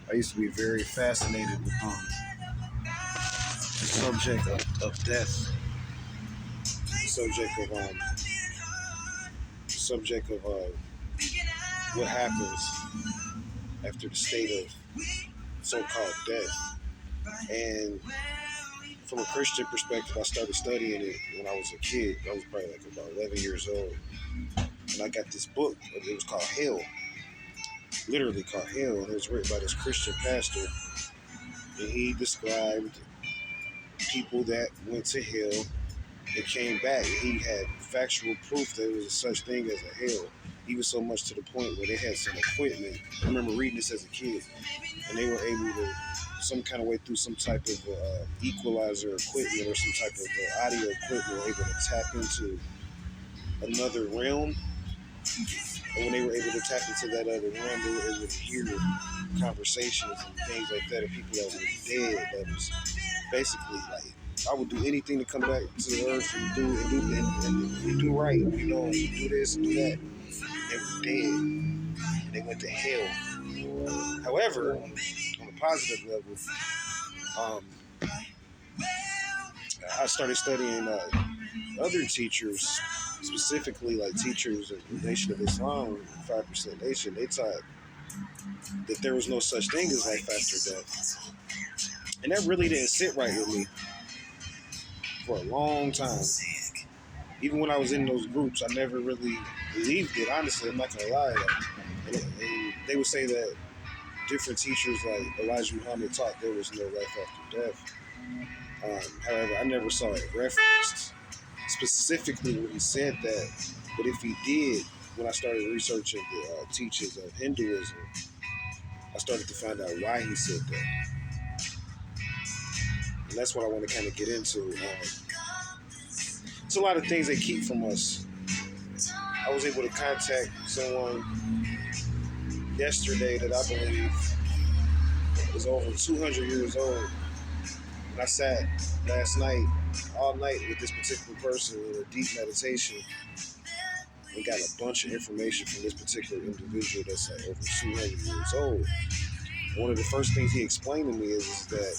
I used to be very fascinated with the subject of death, the subject of what happens after the state of so-called death. And from a Christian perspective, I started studying it when I was a kid. I was probably like about 11 years old. And I got this book. It was called Hell. Literally called Hell. And it was written by this Christian pastor. And he described people that went to hell and came back. He had factual proof that there was such thing as a hell. Even so much to the point where they had some equipment. I remember reading this as a kid. And they were able to, some kind of way through some type of equalizer equipment or some type of audio equipment, were able to tap into another realm. And when they were able to tap into that other realm, they were able to hear conversations and things like that of people that were dead. That was basically like, I would do anything to come back to the earth and do right, and do this and do that. They were dead. And they went to hell. However, on a positive level, I started studying other teachers, specifically like teachers of the Nation of Islam, 5% Nation. They taught that there was no such thing as life after death. And that really didn't sit right with me for a long time. Even when I was in those groups, I never really believed it. Honestly, I'm not going to lie. And they would say that different teachers like Elijah Muhammad taught there was no life after death. However, I never saw it referenced specifically when he said that. But if he did, when I started researching the teachings of Hinduism, I started to find out why he said that. And that's what I want to kind of get into. It's a lot of things they keep from us. I was able to contact someone yesterday that I believe is over 200 years old. And I sat last night, all night, with this particular person in a deep meditation and got a bunch of information from this particular individual that's like over 200 years old. One of the first things he explained to me is that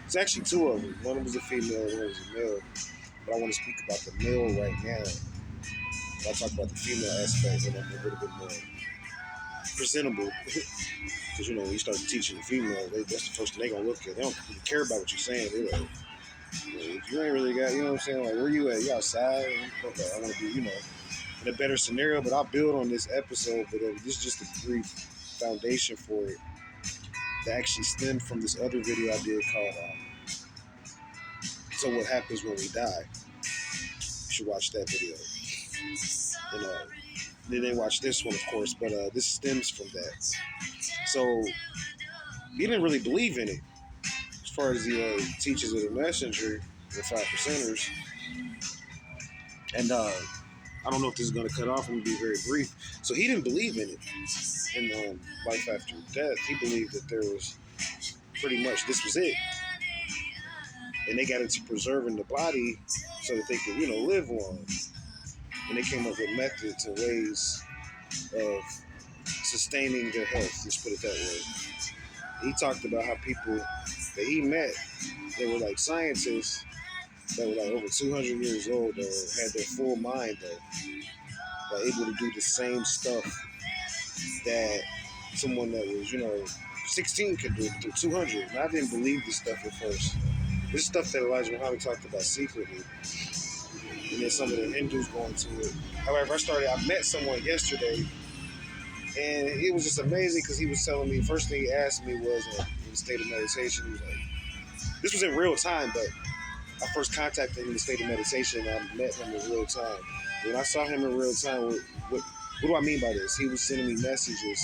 it's actually two of them. One was a female, one was a male. But I want to speak about the male right now. I'll talk about the female aspect and I'm a little bit more presentable. Because, when you start teaching the female, that's the first thing they're going to look at. They don't really care about what you're saying. They're like, if you ain't really got, you know what I'm saying? Like, where you at? You outside? Okay, I want to be, in a better scenario. But I'll build on this episode. But this is just a brief foundation for it that actually stemmed from this other video I did called So What Happens When We Die. You should watch that video. And then watch this one, of course, but this stems from that. So he didn't really believe in it as far as the teachers of the messenger, the 5%ers. And I don't know if this is going to cut off. I'm going to be very brief. So he didn't believe in it, in life after death. He believed that there was pretty much, this was it. And they got into preserving the body so that they could, live long. And they came up with methods and ways of sustaining their health, let's put it that way. He talked about how people that he met, they were like scientists that were like over 200 years old, that had their full mind, that were able to do the same stuff that someone that was, 16 could do through 200. And I didn't believe this stuff at first. This is stuff that Elijah Muhammad talked about secretly. And then some of the Hindus going to it. However, I met someone yesterday, and it was just amazing because he was telling me, first thing he asked me was in the state of meditation, he was like, this was in real time, but I first contacted him in the state of meditation and I met him in real time. When I saw him in real time, what do I mean by this? He was sending me messages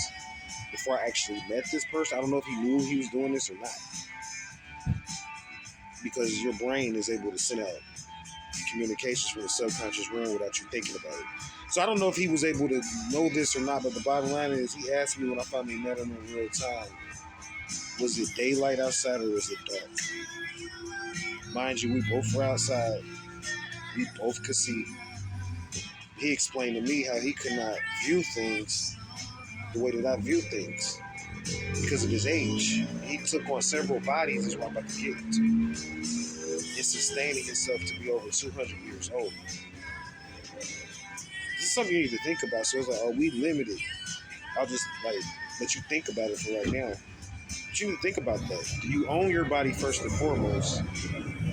before I actually met this person. I don't know if he knew he was doing this or not. Because your brain is able to send out communications from the subconscious realm without you thinking about it. So I don't know if he was able to know this or not, but the bottom line is he asked me when I finally met him in real time, was it daylight outside or was it dark? Mind you, we both were outside. We both could see. He explained to me how he could not view things the way that I view things. because of his age. He took on several bodies, is what I'm about to get into, and sustaining himself to be over 200 years old. This is something you need to think about. So it's like, are we limited? I'll just like let you think about it for right now. But you need to think about that. Do you own your body first and foremost?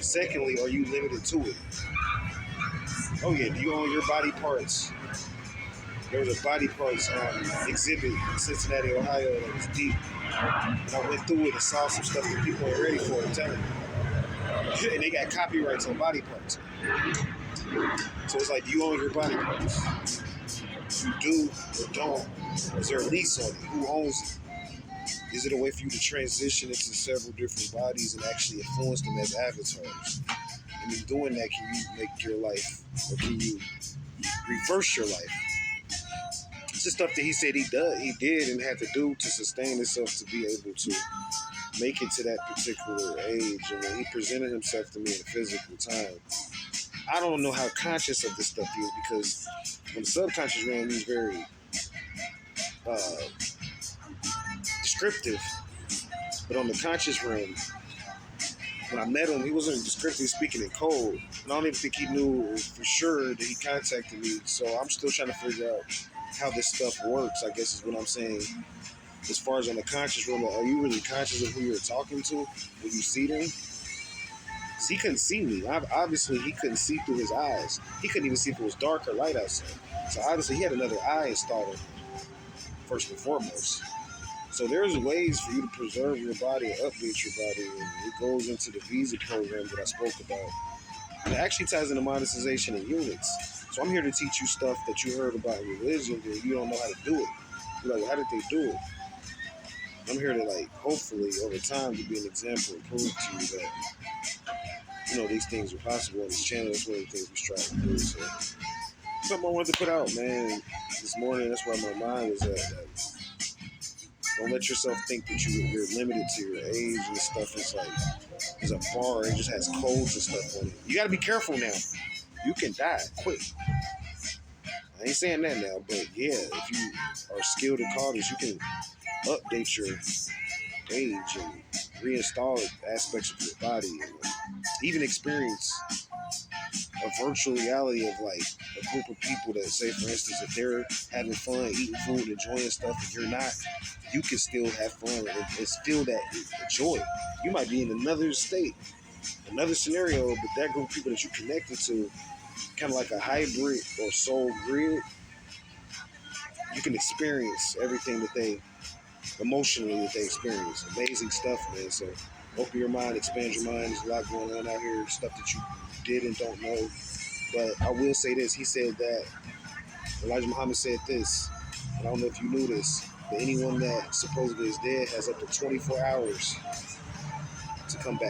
Secondly, are you limited to it? Oh yeah, do you own your body parts? There was a body parts exhibit in Cincinnati, Ohio that was deep. And I went through it and saw some stuff that people ain't ready for, I'm telling you. And they got copyrights on body parts. So it's like, do you own your body parts? You do or don't? Is there a lease on it? Who owns it? Is it a way for you to transition into several different bodies and actually influence them as avatars? And in doing that, can you make your life, or can you reverse your life? It's the stuff that he said he did and had to do to sustain himself to be able to make it to that particular age. And when he presented himself to me in physical time, I don't know how conscious of this stuff he is, because on the subconscious realm, he's very descriptive. But on the conscious realm, when I met him, he wasn't descriptively speaking in code. And I don't even think he knew for sure that he contacted me. So I'm still trying to figure out how this stuff works, I guess is what I'm saying. As far as on the conscious realm, are you really conscious of who you're talking to when you see them? Because he couldn't see me. Obviously, he couldn't see through his eyes. He couldn't even see if it was dark or light outside. So obviously, he had another eye installed, first and foremost. So there's ways for you to preserve your body and update your body. And it goes into the visa program that I spoke about. And it actually ties into monetization and units. So I'm here to teach you stuff that you heard about in religion that you don't know how to do it. You're like, how did they do it? I'm here to, like, hopefully over time to be an example and prove to you that, you know, these things are possible on this channel. That's one of the things we strive to do. So something I wanted to put out, man, this morning. That's where my mind was at. Like, don't let yourself think that you're limited to your age and stuff. It's like, there's a bar, it just has codes and stuff on it. You got to be careful now. You can die quick. I ain't saying that now, but yeah, if you are skilled at coders, you can update your age and reinstall aspects of your body, and even experience a virtual reality of like a group of people that, say for instance, if they're having fun, eating food, enjoying stuff, and you're not, you can still have fun and feel that joy. You might be in another state, another scenario, but that group of people that you connected to, kind of like a hybrid or soul grid, you can experience everything that they emotionally that they experience. Amazing stuff, man. So open your mind, expand your mind. There's a lot going on out here, stuff that you did and don't know. But I will say this. He said that, Elijah Muhammad said this, and I don't know if you knew this, but anyone that supposedly is dead has up to 24 hours to come back.